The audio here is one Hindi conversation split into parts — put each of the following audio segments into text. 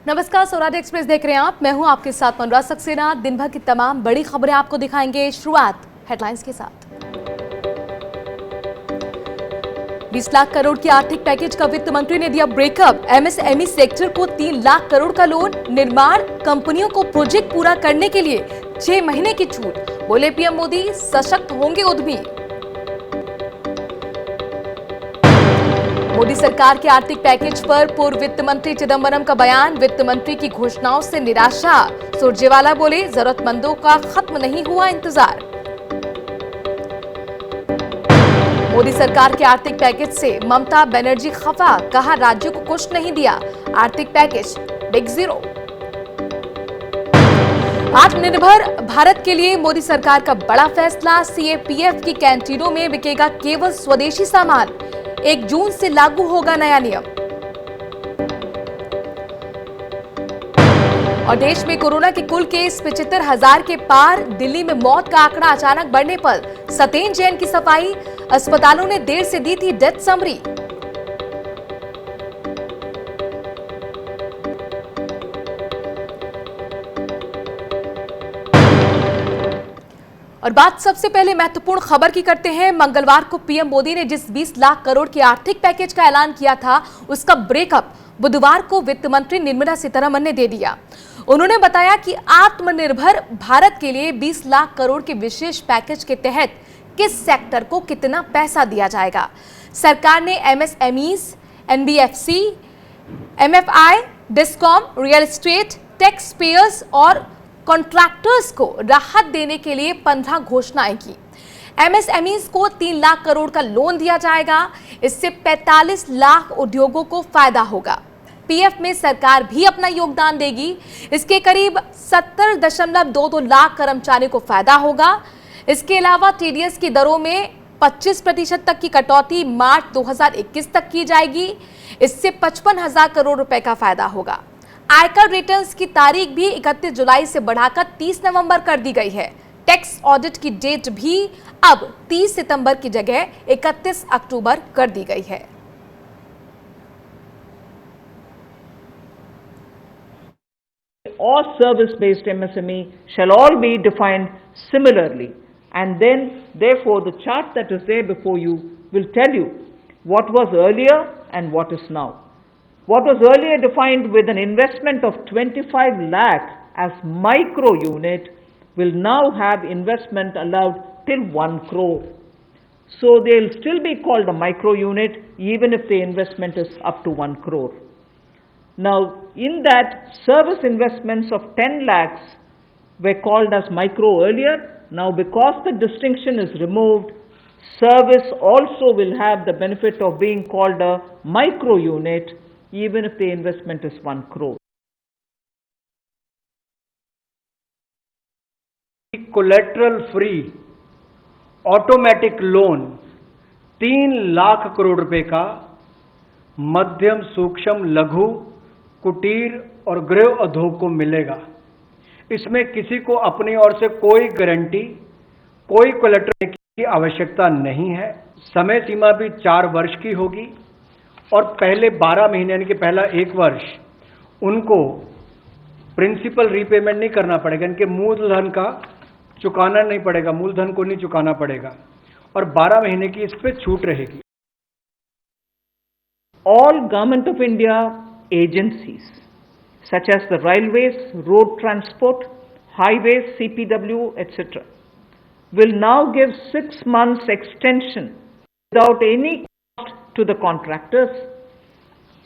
नमस्कार, स्वराज एक्सप्रेस देख रहे हैं आप। मैं हूं आपके साथ अनुराग सक्सेना। दिन भर की तमाम बड़ी खबरें आपको दिखाएंगे। शुरुआत हेडलाइंस के साथ। 20 लाख करोड़ की आर्थिक पैकेज का वित्त मंत्री ने दिया ब्रेकअप। एमएसएमई सेक्टर को 3 लाख करोड़ का लोन, निर्माण कंपनियों को प्रोजेक्ट पूरा करने के लिए 6 महीने की छूट। बोले पीएम मोदी, सशक्त होंगे उद्यमी। मोदी सरकार के आर्थिक पैकेज पर पूर्व वित्त मंत्री चिदंबरम का बयान। वित्त मंत्री की घोषणाओं से निराशा। सुरजेवाला बोले, जरूरतमंदों का खत्म नहीं हुआ इंतजार। मोदी सरकार के आर्थिक पैकेज से ममता बनर्जी खफा, कहा राज्यों को कुछ नहीं दिया। आर्थिक पैकेज बिग जीरो। आत्मनिर्भर भारत के लिए मोदी सरकार का बड़ा फैसला। सीएपीएफ की कैंटीनों में बिकेगा केवल स्वदेशी सामान। 1 जून से लागू होगा नया नियम। और देश में कोरोना के कुल केस 75,000 के पार। दिल्ली में मौत का आंकड़ा अचानक बढ़ने पर सत्येंद्र जैन की सफाई। अस्पतालों ने देर से दी थी डेथ समरी। और बात सबसे पहले महत्वपूर्ण खबर की करते हैं। मंगलवार को पीएम मोदी ने जिस 20 लाख करोड़ के आर्थिक पैकेज का ऐलान किया था, उसका ब्रेकअप बुधवार को वित्त मंत्री निर्मला सीतारमण ने दे दिया। उन्होंने बताया कि आत्मनिर्भर भारत के लिए 20 लाख करोड़ के विशेष पैकेज के तहत किस सेक्टर को कितना पैसा दिया जाएगा। सरकार ने MSMEs, NBFC, MFI, discom, real estate, tax payers और कॉन्ट्रैक्टर्स को राहत देने के लिए 15 घोषणाएं की। एमएसएमईज को 3 लाख करोड़ का लोन दिया जाएगा। इससे 45 लाख उद्योगों को फायदा होगा। पीएफ में सरकार भी अपना योगदान देगी। इसके करीब 70.22 लाख कर्मचारियों को फायदा होगा। इसके अलावा टीडीएस की दरों में 25% तक की कटौती मार्च 2021 तक की जाएगी। इससे 55,000 करोड़ रुपए का फायदा होगा। आयकर रिटर्न्स की तारीख भी 31 जुलाई से बढ़ाकर 30 नवंबर कर दी गई है। टैक्स ऑडिट की डेट भी अब 30 सितंबर की जगह 31 अक्टूबर कर दी गई है। Or service-based MSME shall all be defined similarly, and then therefore the chart that is there before you will tell you what was earlier and what is now. What was earlier defined with an investment of 25 lakh as micro unit will now have investment allowed till 1 crore. So they'll still be called a micro unit even if the investment is up to 1 crore. Now in that, service investments of 10 lakhs were called as micro earlier. Now because the distinction is removed, service also will have the benefit of being called a micro unit even if the investment is 1 crore. Collateral free automatic loan 3 lakh crore रुपए का मध्यम, सूक्ष्म, लघु, कुटीर और गृह उद्योग को मिलेगा। इसमें किसी को अपनी ओर से कोई गारंटी, कोई कोलेटरल की आवश्यकता नहीं है। समय सीमा भी 4 वर्ष की होगी और पहले 12 महीने यानी कि पहला 1 वर्ष उनको प्रिंसिपल रीपेमेंट नहीं करना पड़ेगा, इनके मूलधन का चुकाना नहीं पड़ेगा, मूलधन को नहीं चुकाना पड़ेगा और 12 महीने की इस पे छूट रहेगी। All Government of India agencies such as the railways, road transport, highways, CPW, etc. will now give 6 months extension without any cost to the contractors,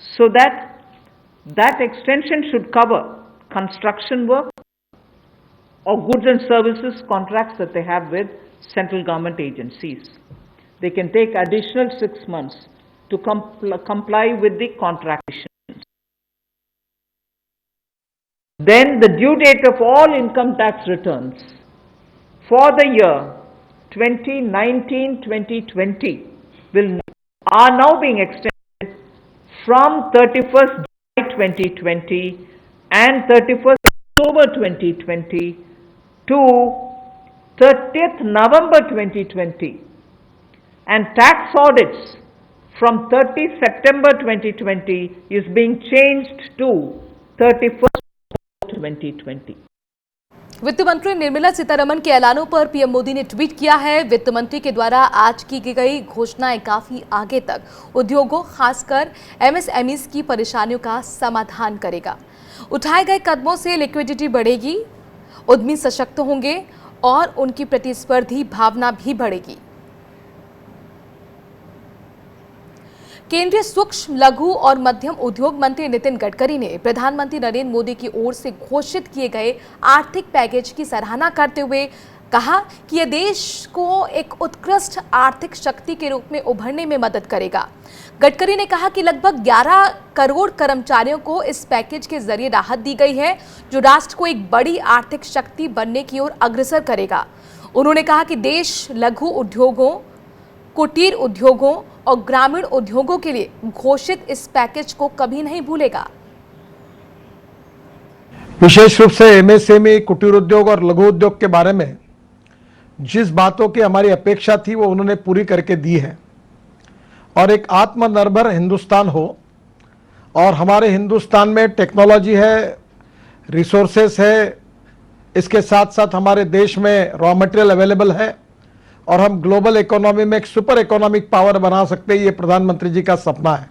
so that extension should cover construction work or goods and services contracts that they have with central government agencies. They can take additional 6 months to comply with the contract conditions. Then the due date of all income tax returns for the year 2019-2020 are now being extended from 31st July 2020 and 31st October 2020 to 30th November 2020, and tax audits from 30 September 2020 is being changed to 31st 2020. वित्त मंत्री निर्मला सीतारमण के ऐलानों पर पीएम मोदी ने ट्वीट किया है। वित्त मंत्री के द्वारा आज की गई घोषणाएं काफी आगे तक उद्योगों, खासकर एमएसएमईज की परेशानियों का समाधान करेगा। उठाए गए कदमों से लिक्विडिटी बढ़ेगी, उद्यमी सशक्त होंगे और उनकी प्रतिस्पर्धी भावना भी बढ़ेगी। केंद्रीय सूक्ष्म, लघु और मध्यम उद्योग मंत्री नितिन गडकरी ने प्रधानमंत्री नरेंद्र मोदी की ओर से घोषित किए गए आर्थिक पैकेज की सराहना करते हुए कहा कि यह देश को एक उत्कृष्ट आर्थिक शक्ति के रूप में उभरने में मदद करेगा। गडकरी ने कहा कि लगभग 11 करोड़ कर्मचारियों को इस पैकेज के जरिए राहत दी गई है, जो राष्ट्र को एक बड़ी आर्थिक शक्ति बनने की ओर अग्रसर करेगा। उन्होंने कहा कि देश लघु उद्योगों, कुटीर उद्योगों और ग्रामीण उद्योगों के लिए घोषित इस पैकेज को कभी नहीं भूलेगा। विशेष रूप से एमएसएमई, कुटीर उद्योग और लघु उद्योग के बारे में जिस बातों की हमारी अपेक्षा थी वो उन्होंने पूरी करके दी है। और एक आत्मनिर्भर हिंदुस्तान हो, और हमारे हिंदुस्तान में टेक्नोलॉजी है, रिसोर्सेस है, इसके साथ साथ हमारे देश में रॉ मटेरियल अवेलेबल है और हम ग्लोबल इकोनॉमी में एक सुपर इकोनॉमिक पावर बना सकते हैं। ये प्रधानमंत्री जी का सपना है।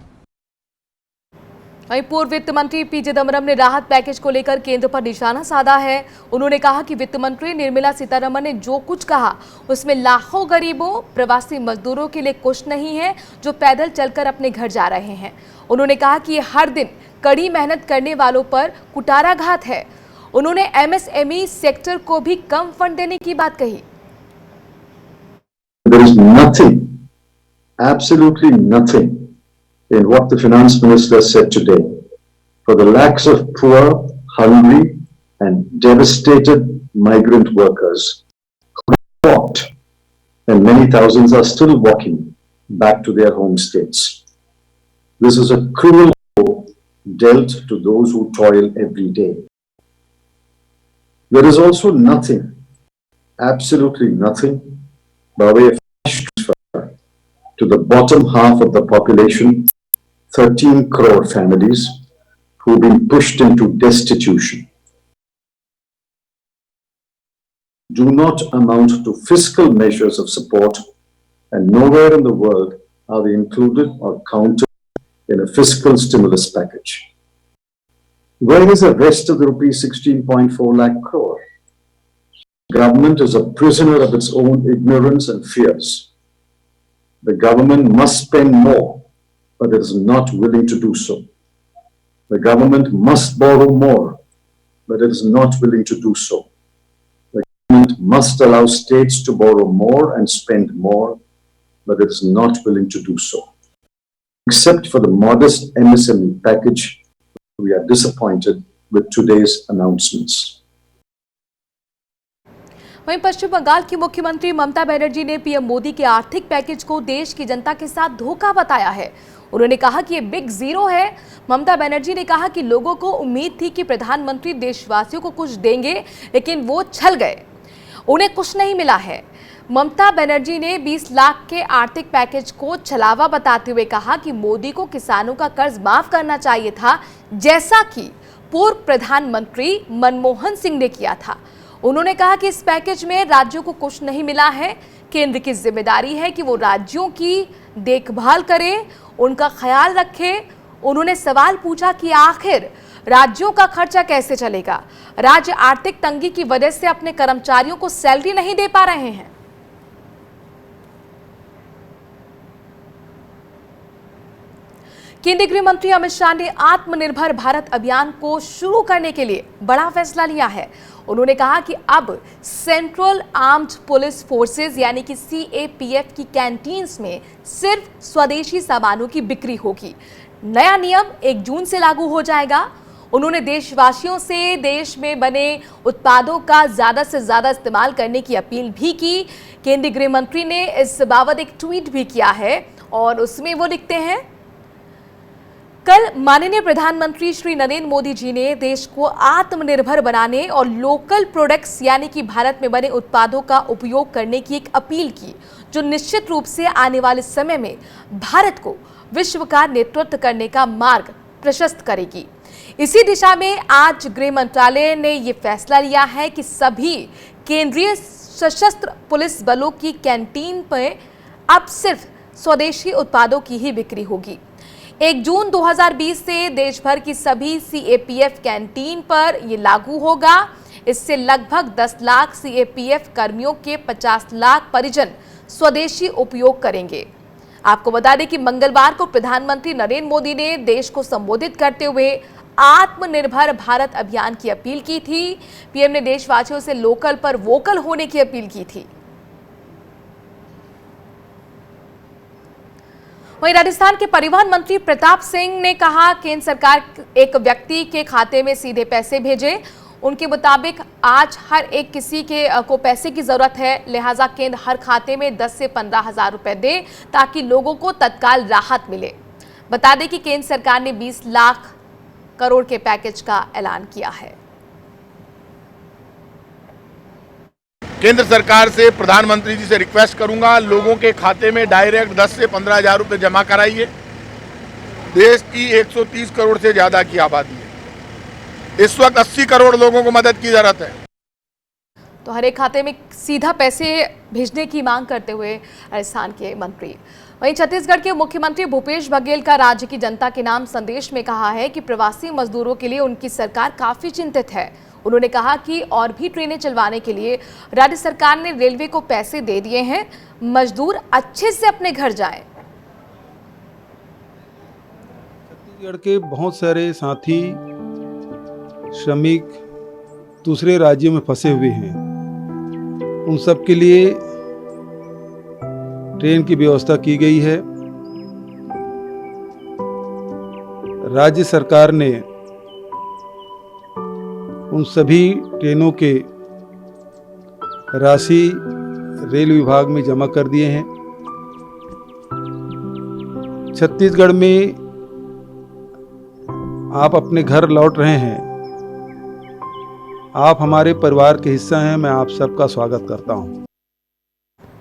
वहीं पूर्व वित्त मंत्री पी चिदम्बरम ने राहत पैकेज को लेकर केंद्र पर निशाना साधा है। उन्होंने कहा कि वित्त मंत्री निर्मला सीतारमण ने जो कुछ कहा उसमें लाखों गरीबों, प्रवासी मजदूरों के लिए कुछ नहीं है जो पैदल चलकर अपने घर जा रहे हैं। उन्होंने कहा कि ये हर दिन कड़ी मेहनत करने वालों पर कुठाराघात है। उन्होंने एमएसएमई सेक्टर को भी कम फंड देने की बात कही। There is nothing, absolutely nothing in what the finance minister said today for the lakhs of poor, hungry and devastated migrant workers who have walked, and many thousands are still walking back to their home states. This is a cruel blow dealt to those who toil every day. There is also nothing, absolutely nothing, by way of cash transfer to the bottom half of the population, 13 crore families who've been pushed into destitution, do not amount to fiscal measures of support, and nowhere in the world are they included or counted in a fiscal stimulus package. Where is the rest of the rupees 16.4 lakh crore? Government is a prisoner of its own ignorance and fears. The government must spend more, but it is not willing to do so. The government must borrow more, but it is not willing to do so. The government must allow states to borrow more and spend more, but it is not willing to do so. Except for the modest MSME package, we are disappointed with today's announcements. वहीं पश्चिम बंगाल की मुख्यमंत्री ममता बनर्जी ने पीएम मोदी के आर्थिक पैकेज को देश की जनता के साथ धोखा बताया है। उन्होंने कहा कि ये बिग जीरो है। ममता बनर्जी ने कहा कि लोगों को उम्मीद थी कि प्रधानमंत्री देशवासियों को कुछ देंगे, लेकिन वो छल गए, उन्हें कुछ नहीं मिला है। ममता बनर्जी ने 20 लाख के आर्थिक पैकेज को छलावा बताते हुए कहा कि मोदी को किसानों का कर्ज माफ करना चाहिए था, जैसा कि पूर्व प्रधानमंत्री मनमोहन सिंह ने किया था। उन्होंने कहा कि इस पैकेज में राज्यों को कुछ नहीं मिला है। केंद्र की जिम्मेदारी है कि वो राज्यों की देखभाल करे, उनका ख्याल रखे। उन्होंने सवाल पूछा कि आखिर राज्यों का खर्चा कैसे चलेगा? राज्य आर्थिक तंगी की वजह से अपने कर्मचारियों को सैलरी नहीं दे पा रहे हैं। केंद्रीय गृह मंत्री अमित शाह ने आत्मनिर्भर भारत अभियान को शुरू करने के लिए बड़ा फैसला लिया है। उन्होंने कहा कि अब सेंट्रल आर्म्ड पुलिस फोर्सेस यानी कि सीएपीएफ की कैंटीन्स में सिर्फ स्वदेशी सामानों की बिक्री होगी। नया नियम 1 जून से लागू हो जाएगा। उन्होंने देशवासियों से देश में बने उत्पादों का ज्यादा से ज्यादा इस्तेमाल करने की अपील भी की। केंद्रीय गृह मंत्री ने इस बाबत एक ट्वीट भी किया है और उसमें वो लिखते हैं, कल माननीय प्रधानमंत्री श्री नरेंद्र मोदी जी ने देश को आत्मनिर्भर बनाने और लोकल प्रोडक्ट्स यानी कि भारत में बने उत्पादों का उपयोग करने की एक अपील की, जो निश्चित रूप से आने वाले समय में भारत को विश्व का नेतृत्व करने का मार्ग प्रशस्त करेगी। इसी दिशा में आज गृह मंत्रालय ने ये फैसला लिया है कि सभी केंद्रीय सशस्त्र पुलिस बलों की कैंटीन पर अब सिर्फ स्वदेशी उत्पादों की ही बिक्री होगी। 1 जून 2020 से देश भर की सभी सीएपीएफ कैंटीन पर यह लागू होगा। इससे लगभग 10 लाख सीएपीएफ कर्मियों के 50 लाख परिजन स्वदेशी उपयोग करेंगे। आपको बता दें कि मंगलवार को प्रधानमंत्री नरेंद्र मोदी ने देश को संबोधित करते हुए आत्मनिर्भर भारत अभियान की अपील की थी। पीएम ने देशवासियों से लोकल पर वोकल होने की अपील की थी। वहीं राजस्थान के परिवहन मंत्री प्रताप सिंह ने कहा केंद्र सरकार एक व्यक्ति के खाते में सीधे पैसे भेजे। उनके मुताबिक आज हर एक किसी को पैसे की जरूरत है, लिहाजा केंद्र हर खाते में 10 से 15 हजार रुपए दे ताकि लोगों को तत्काल राहत मिले। बता दें कि केंद्र सरकार ने 20 लाख करोड़ के पैकेज का ऐलान किया है। केंद्र सरकार से प्रधानमंत्री जी से रिक्वेस्ट करूंगा, लोगों के खाते में डायरेक्ट 10 से 15 हजार रुपए जमा कराइए। देश की 130 करोड़ से ज्यादा की आबादी है, इस वक्त 80 करोड़ लोगों को मदद की जरूरत है। तो हर एक खाते में सीधा पैसे भेजने की मांग करते हुए राजस्थान के मंत्री। वहीं छत्तीसगढ़ के मुख्यमंत्री भूपेश बघेल का राज्य की जनता के नाम संदेश में कहा है कि प्रवासी मजदूरों के लिए उनकी सरकार काफी चिंतित है। उन्होंने कहा कि और भी ट्रेनें चलवाने के लिए राज्य सरकार ने रेलवे को पैसे दे दिए हैं, मजदूर अच्छे से अपने घर जाएं। छत्तीसगढ़ के बहुत सारे साथी श्रमिक दूसरे राज्यों में फंसे हुए हैं, उन सब के लिए ट्रेन की व्यवस्था की गई है। राज्य सरकार ने उन सभी ट्रेनों के राशि रेल विभाग में जमा कर दिए हैं। छत्तीसगढ़ में आप अपने घर लौट रहे हैं, आप हमारे परिवार के हिस्सा हैं। मैं आप सबका स्वागत करता हूं।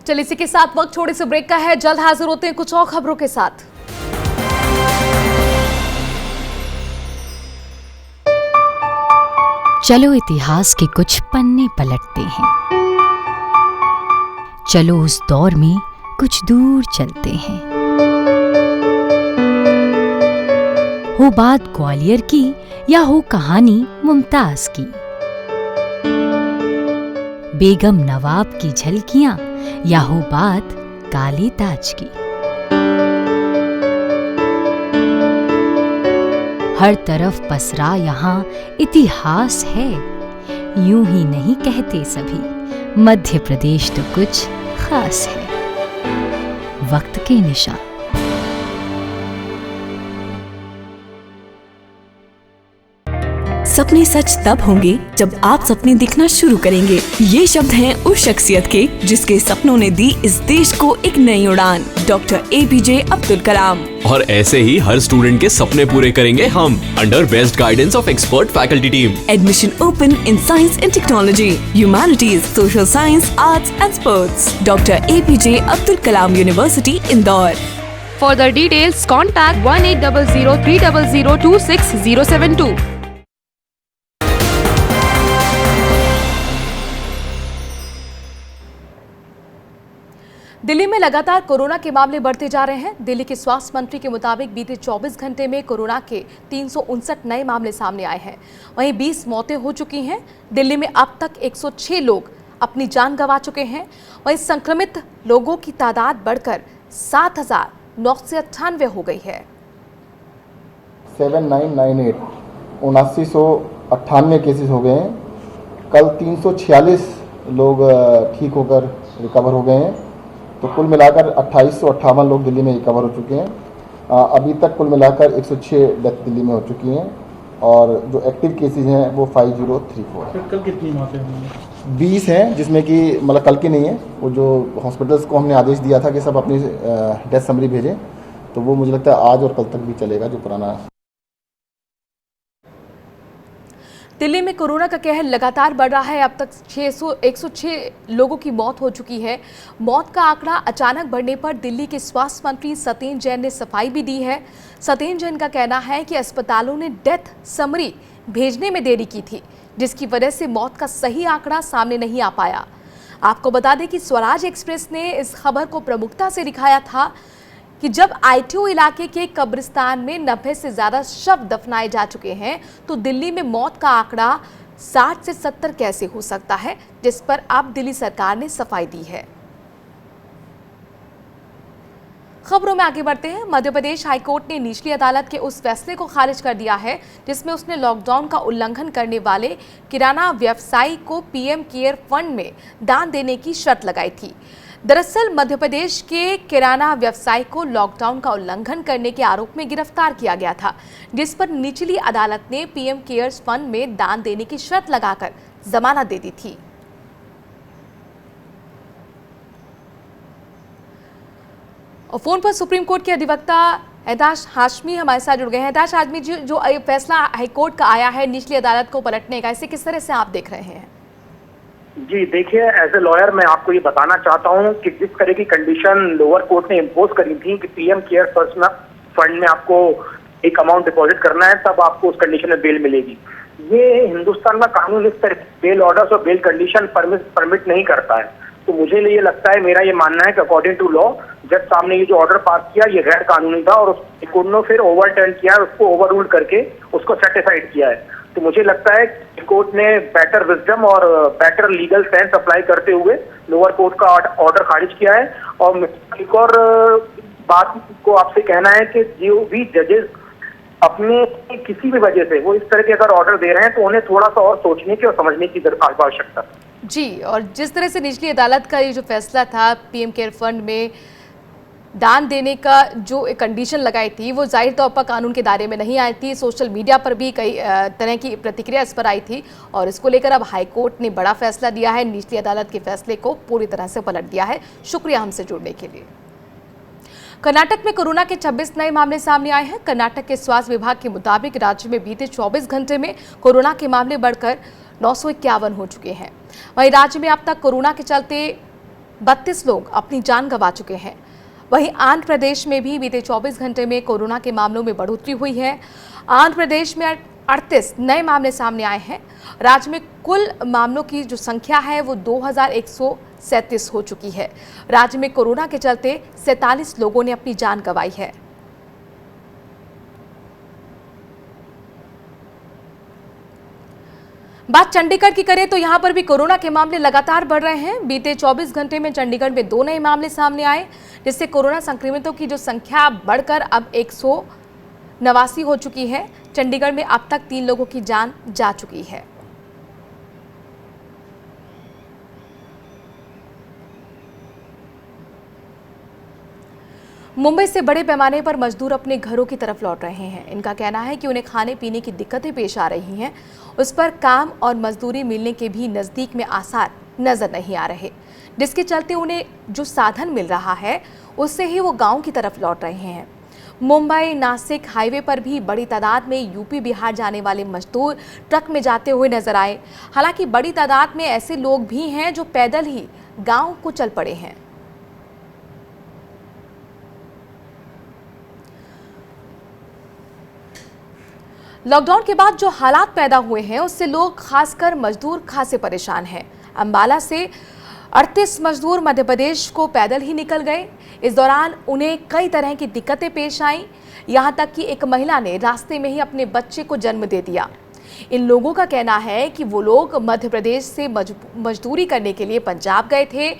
चलिए इसी के साथ वक्त छोटे से ब्रेक का है, जल्द हाजिर होते हैं कुछ और खबरों के साथ। चलो इतिहास के कुछ पन्ने पलटते हैं, चलो उस दौर में कुछ दूर चलते हैं। हो बात ग्वालियर की या हो कहानी मुमताज की, बेगम नवाब की झलकियां या हो बात काले ताज की, हर तरफ पसरा यहाँ इतिहास है। यूं ही नहीं कहते सभी, मध्य प्रदेश तो कुछ खास है। वक्त के निशान। सपने सच तब होंगे जब आप सपने दिखना शुरू करेंगे। ये शब्द हैं उस शख्सियत के जिसके सपनों ने दी इस देश को एक नई उड़ान, डॉक्टर APJ अब्दुल कलाम। और ऐसे ही हर स्टूडेंट के सपने पूरे करेंगे हम, under best guidance of expert faculty team. Admission open in science and technology, humanities, social science, arts and sports. Doctor APJ Abdul Kalam university, Indore. For the details, contact 1800-300-26072. Delhi में लगातार कोरोना के मामले बढ़ते जा रहे हैं। दिल्ली के स्वास्थ्य मंत्री के मुताबिक बीते 24 घंटे में कोरोना के 359 नए मामले सामने आए हैं। वहीं 20 मौतें हो चुकी हैं। दिल्ली में अब तक 106 लोग अपनी जान गंवा चुके हैं। वहीं संक्रमित लोगों की तादाद बढ़कर 7,998 हो गई है। 7998 7998 केसेस हो गए हैं। कल 346 लोग ठीक होकर रिकवर हो गए हैं। तो कुल मिलाकर 2858 लोग दिल्ली में रिकवर हो चुके हैं। अभी तक कुल मिलाकर 106 डेथ दिल्ली में हो चुकी हैं और जो एक्टिव केसेस हैं वो 5034 है। कल कितनी मौतें हुई? 20 हैं, जिसमें कि मतलब कल की नहीं है। वो जो हॉस्पिटल्स को हमने आदेश दिया था कि सब अपनी डेथ समरी भेजें, तो वो मुझे लगता है आज और कल तक भी चलेगा जो पुराना। दिल्ली में कोरोना का कहर लगातार बढ़ रहा है। अब तक 106 लोगों की मौत हो चुकी है। मौत का आंकड़ा अचानक बढ़ने पर दिल्ली के स्वास्थ्य मंत्री सत्येंद्र जैन ने सफाई भी दी है। सत्येंद्र जैन का कहना है कि अस्पतालों ने डेथ समरी भेजने में देरी की थी, जिसकी वजह से मौत का सही आंकड़ा सामने नहीं आ पाया। आपको बता दें कि स्वराज एक्सप्रेस ने इस खबर को प्रमुखता से दिखाया था कि जब आईटीओ इलाके के कब्रिस्तान में 90 से ज्यादा शव दफनाए जा चुके हैं, तो दिल्ली में मौत का आंकड़ा 60 से 70 कैसे हो सकता है, जिस पर अब दिल्ली सरकार ने सफाई दी है। खबरों में आगे बढ़ते हैं। मध्य प्रदेश हाईकोर्ट ने निचली अदालत के उस फैसले को खारिज कर दिया है जिसमें उसने लॉकडाउन का उल्लंघन करने वाले किराना व्यवसायी को पीएम केयर फंड में दान देने की शर्त लगाई थी। दरअसल मध्य प्रदेश के किराना व्यवसायी को लॉकडाउन का उल्लंघन करने के आरोप में गिरफ्तार किया गया था, जिस पर निचली अदालत ने पीएम केयर्स फंड में दान देने की शर्त लगाकर जमानत दे दी थी। और फोन पर सुप्रीम कोर्ट के अधिवक्ता एहताश हाशमी हमारे साथ जुड़ गए हैं। एहताश हाशमी जी, जो फैसला हाईकोर्ट का आया है निचली अदालत को पलटने का, इसे किस तरह से आप देख रहे हैं? जी देखिए, एज ए लॉयर मैं आपको ये बताना चाहता हूँ कि जिस तरह की कंडीशन लोअर कोर्ट ने इम्पोज करी थी कि पीएम केयर फंड में आपको एक अमाउंट डिपॉजिट करना है, तब आपको उस कंडीशन में बेल मिलेगी। ये हिंदुस्तान का कानून इस तरह बेल ऑर्डर्स और बेल कंडीशन परमिट नहीं करता है। तो मुझे ये लगता है, मेरा ये मानना है कि अकॉर्डिंग टू लॉ जज साहब ने ये जो ऑर्डर पास किया ये गैर कानूनी था और कोर्ट ने फिर ओवरटर्न किया, उसको ओवर रूल करके उसको सेटिस्फाइड किया है। तो मुझे लगता है कोर्ट ने बेटर विजडम और बेटर लीगल सेंस अप्लाई करते हुए लोअर कोर्ट का ऑर्डर खारिज किया है। और एक और बात को आपसे कहना है कि जो भी जजेस अपने किसी भी वजह से वो इस तरह के अगर ऑर्डर दे रहे हैं तो उन्हें थोड़ा सा और सोचने की और समझने की आवश्यकता जी। और जिस तरह से निचली अदालत का ये जो फैसला था पीएम केयर फंड में दान देने का जो एक कंडीशन लगाई थी, वो जाहिर तौर पर कानून के दायरे में नहीं आई थी। सोशल मीडिया पर भी कई तरह की प्रतिक्रिया इस पर आई थी और इसको लेकर अब हाईकोर्ट ने बड़ा फैसला दिया है। निचली अदालत के फैसले को पूरी तरह से पलट दिया है। शुक्रिया हमसे जुड़ने के लिए। कर्नाटक में कोरोना के 26 नए मामले सामने आए हैं। कर्नाटक के स्वास्थ्य विभाग के मुताबिक राज्य में बीते 24 घंटे में कोरोना के मामले बढ़कर 951 हो चुके हैं। वहीं राज्य में अब तक कोरोना के चलते 32 लोग अपनी जान गंवा चुके हैं। वहीं आंध्र प्रदेश में भी बीते 24 घंटे में कोरोना के मामलों में बढ़ोतरी हुई है। आंध्र प्रदेश में 38 नए मामले सामने आए हैं। राज्य में कुल मामलों की जो संख्या है वो 2137 हो चुकी है। राज्य में कोरोना के चलते 47 लोगों ने अपनी जान गंवाई है। बात चंडीगढ़ की करें तो यहां पर भी कोरोना के मामले लगातार बढ़ रहे हैं। बीते 24 घंटे में चंडीगढ़ में 2 नए मामले सामने आए, जिससे कोरोना संक्रमितों की जो संख्या बढ़कर अब 189 हो चुकी है। चंडीगढ़ में अब तक 3 लोगों की जान जा चुकी है। मुंबई से बड़े पैमाने पर मजदूर अपने घरों की तरफ लौट रहे हैं। इनका कहना है कि उन्हें खाने पीने की दिक्कतें पेश आ रही हैं। उस पर काम और मजदूरी मिलने के भी नज़दीक में आसार नजर नहीं आ रहे, जिसके चलते उन्हें जो साधन मिल रहा है उससे ही वो गांव की तरफ लौट रहे हैं। मुंबई नासिक हाईवे पर भी बड़ी तादाद में यूपी बिहार जाने वाले मजदूर ट्रक में जाते हुए नजर आए। हालांकि बड़ी तादाद में ऐसे लोग भी हैं जो पैदल ही गाँव को चल पड़े हैं। लॉकडाउन के बाद जो हालात पैदा हुए हैं उससे लोग खासकर मजदूर खासे परेशान हैं। अंबाला से 38 मजदूर मध्य प्रदेश को पैदल ही निकल गए। इस दौरान उन्हें कई तरह की दिक्कतें पेश आईं। यहां तक कि एक महिला ने रास्ते में ही अपने बच्चे को जन्म दे दिया। इन लोगों का कहना है कि वो लोग मध्य प्रदेश से मजदूरी करने के लिए पंजाब गए थे।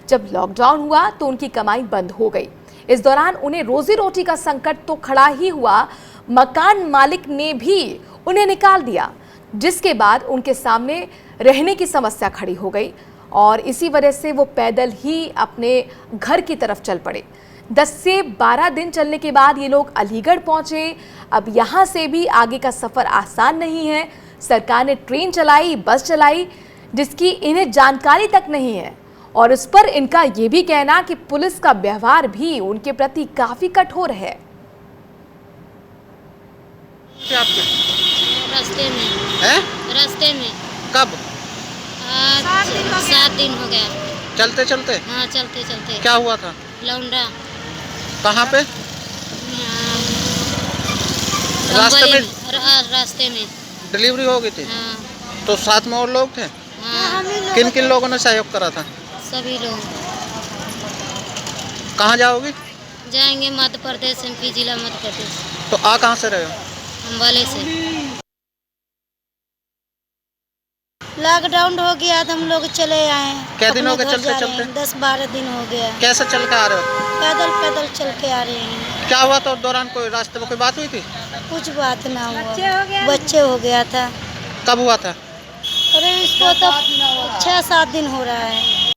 जब लॉकडाउन हुआ तो उनकी कमाई बंद हो गई। इस दौरान उन्हें रोजी रोटी का संकट तो खड़ा ही हुआ, मकान मालिक ने भी उन्हें निकाल दिया, जिसके बाद उनके सामने रहने की समस्या खड़ी हो गई और इसी वजह से वो पैदल ही अपने घर की तरफ चल पड़े। 10 से 12 दिन चलने के बाद ये लोग अलीगढ़ पहुंचे। अब यहाँ से भी आगे का सफ़र आसान नहीं है। सरकार ने ट्रेन चलाई, बस चलाई, जिसकी इन्हें जानकारी तक नहीं है और इस पर इनका ये भी कहना कि पुलिस का व्यवहार भी उनके प्रति काफ़ी कठोर है। रास्ते में हैं? रास्ते में। कब? आज 7 दिन हो गया। चलते चलते? हाँ, चलते चलते। क्या हुआ था? लौंडा। कहाँ पे? रास्ते में डिलीवरी हो गई थी। हाँ। तो साथ में और लोग थे? हाँ। किन किन लोगों ने सहयोग करा था? सभी लोग। कहाँ जाओगी? जाएंगे मध्य प्रदेश, MP जिला मध्य प्रदेश। तो आ कहाँ से रहे हो? अम्बाले से। लॉकडाउन हो गया तो हम लोग चले आए। क्या दिन हो गए चलते चलते? 10-12 दिन हो गया। कैसे चल के आ रहे हो? पैदल चल के आ रहे हैं। क्या हुआ था उस दौरान? कोई रास्ते में कोई बात हुई थी? कुछ बात ना हुआ। बच्चे हो गया था। कब हुआ था? अरे इसको तो 6-7 दिन हो रहा है।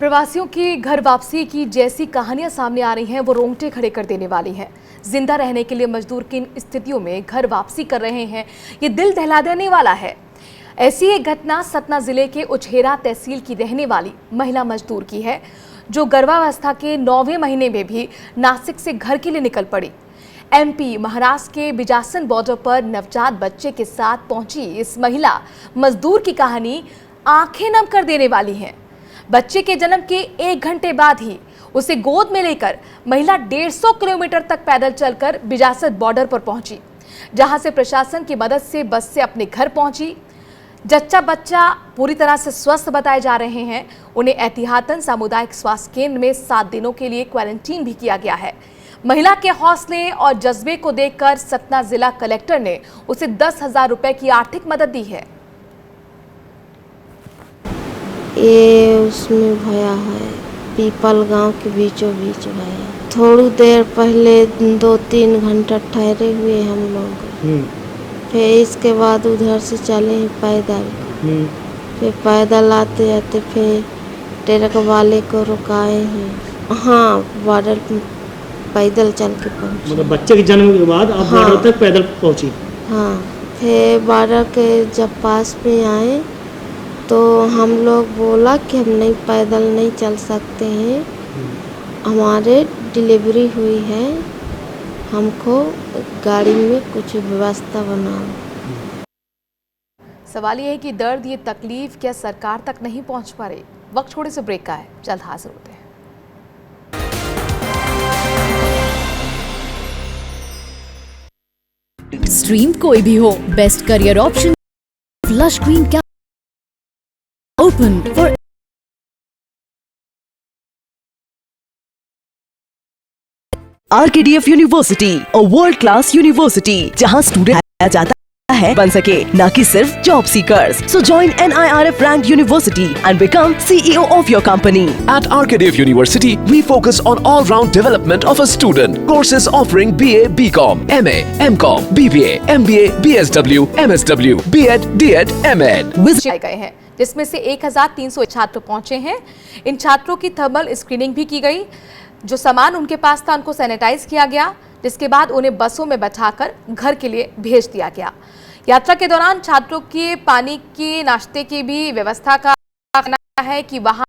प्रवासियों की घर वापसी की जैसी कहानियां सामने आ रही हैं वो रोंगटे खड़े कर देने वाली हैं। जिंदा रहने के लिए मजदूर किन स्थितियों में घर वापसी कर रहे हैं, ये दिल दहला देने वाला है। ऐसी एक घटना सतना जिले के उछेरा तहसील की रहने वाली महिला मजदूर की है, जो गर्भावस्था के 9वें महीने में भी नासिक से घर के लिए निकल पड़ी। MP महाराष्ट्र के बिजासन बॉर्डर पर नवजात बच्चे के साथ पहुंची इस महिला मजदूर की कहानी आंखें नम कर देने वाली है। बच्चे के जन्म के 1 घंटे बाद ही उसे गोद में लेकर महिला 150 किलोमीटर तक पैदल चलकर बिजासन बॉर्डर पर पहुंची, जहां से प्रशासन की मदद से बस से अपने घर पहुंची। जच्चा बच्चा पूरी तरह से स्वस्थ बताए जा रहे हैं। उन्हें एहतियातन सामुदायिक स्वास्थ्य केंद्र में 7 दिनों के लिए क्वारंटीन भी किया गया है। महिला के हौसले और जज्बे को देखकर सतना जिला कलेक्टर ने उसे 10,000 रुपए की आर्थिक मदद दी है। ये उसमें भया है, पीपल गांव के बीचों बीच भया। थोड़ी देर पहले 2-3 घंटा ठहरे हुए हम लोग। फिर इसके बाद उधर से चले हैं पैदल। फिर पैदल आते आते फिर ट्रक वाले को रुकाए हैं। हाँ, बॉर्डर पैदल चल के पहुँचे। मतलब बच्चे के जन्म के बाद आप बॉर्डर तक पैदल पहुँची? हाँ, फिर बॉर्डर के जब पास में आए तो हम लोग बोला कि हम नहीं पैदल नहीं चल सकते हैं, हमारे डिलीवरी हुई है, हमको गाड़ी में कुछ व्यवस्था बनाओ। सवाल ये है कि दर्द, ये तकलीफ क्या सरकार तक नहीं पहुंच पा रही? वक्त थोड़े से ब्रेक का है, जल्द हाजिर होते हैं। स्ट्रीम कोई भी हो, best career option lush green क्या open for RKDF university, a world class university, जहां स्टूडेंट जाता है बन सके, न कि सिर्फ job seekers. So join NIRF ranked university and become CEO of your company. At RKDF University, we focus on all-round development of a student. Courses offering BA, BCom, MA, MCom, BBA, MBA, BSW, MSW, B.Ed, D.Ed, M.Ed. गए हैं, जिसमें से 1,300 छात्र पहुंचे हैं। इन छात्रों की थर्मल स्क्रीनिंग भी की गई। जो सामान उनके पास था उनको सैनिटाइज किया गया, जिसके बाद उन्हें बसों में बैठाकर घर के लिए भेज दिया गया। यात्रा के दौरान छात्रों के पानी की, नाश्ते की भी व्यवस्था का कहना है कि वहां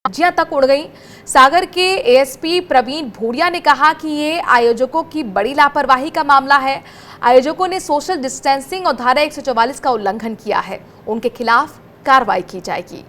सब्जियां तक उड़ गई। सागर के ASP प्रवीण भूरिया ने कहा कि ये आयोजकों की बड़ी लापरवाही का मामला है। आयोजकों ने सोशल डिस्टेंसिंग और धारा 144 का उल्लंघन किया है, उनके खिलाफ कार्रवाई की जाएगी।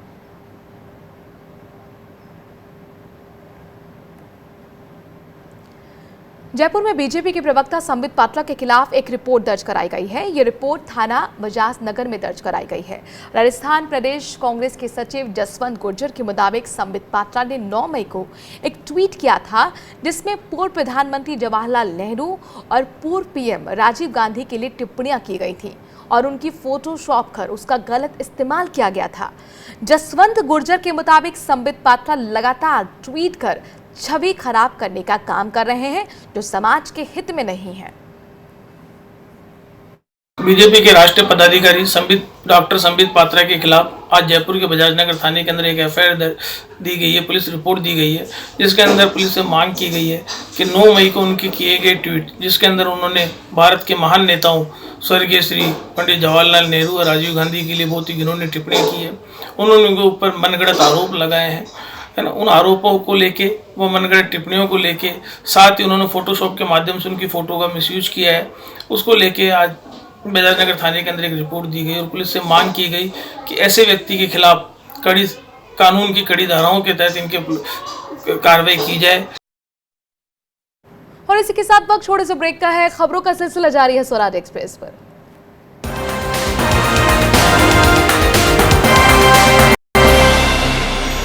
जयपुर में बीजेपी के प्रवक्ता संबित पात्रा के खिलाफ एक रिपोर्ट दर्ज कराई गई है। ये रिपोर्ट थाना बजाज नगर में दर्ज कराई गई है। राजस्थान प्रदेश कांग्रेस के सचिव जसवंत गुर्जर के मुताबिक संबित पात्रा ने 9 मई को एक ट्वीट किया था, जिसमें पूर्व प्रधानमंत्री जवाहरलाल नेहरू और पूर्व PM राजीव गांधी के लिए टिप्पणियां की गई थी और उनकी फोटोशॉप कर उसका गलत इस्तेमाल किया गया था। जसवंत गुर्जर के मुताबिक संबित पात्रा लगातार ट्वीट कर छवि खराब करने का काम कर रहे हैं, जो समाज के हित में नहीं है। बीजेपी के राष्ट्रीय पदाधिकारी डॉक्टर संबित पात्रा के खिलाफ आज जयपुर के बजाज नगर थाने के अंदर एक FIR दी गई है, पुलिस रिपोर्ट दी गई है, जिसके अंदर पुलिस से मांग की गई है कि 9 मई को उनके किए गए ट्वीट, जिसके अंदर उन्होंने भारत के महान नेताओं स्वर्गीय श्री पंडित जवाहरलाल नेहरू और राजीव गांधी के लिए बहुत ही घिनौनी टिप्पणी की है। उन्होंने उनके ऊपर मनगढ़ंत आरोप लगाए हैं। है ना, उन आरोपों को लेके, वो मनगढ़ंत टिप्पणियों को लेके, साथ ही उन्होंने फोटोशॉप के माध्यम से उनकी फ़ोटो का मिसयूज किया है, उसको लेके आज बजाजनगर थाने के अंदर एक रिपोर्ट दी गई और पुलिस से मांग की गई कि ऐसे व्यक्ति के खिलाफ कड़ी कानून की कड़ी धाराओं के तहत इनके कार्रवाई की जाए। और इसी के साथ वक्त छोड़े से ब्रेक का है, खबरों का सिलसिला जारी है स्वराज एक्सप्रेस पर।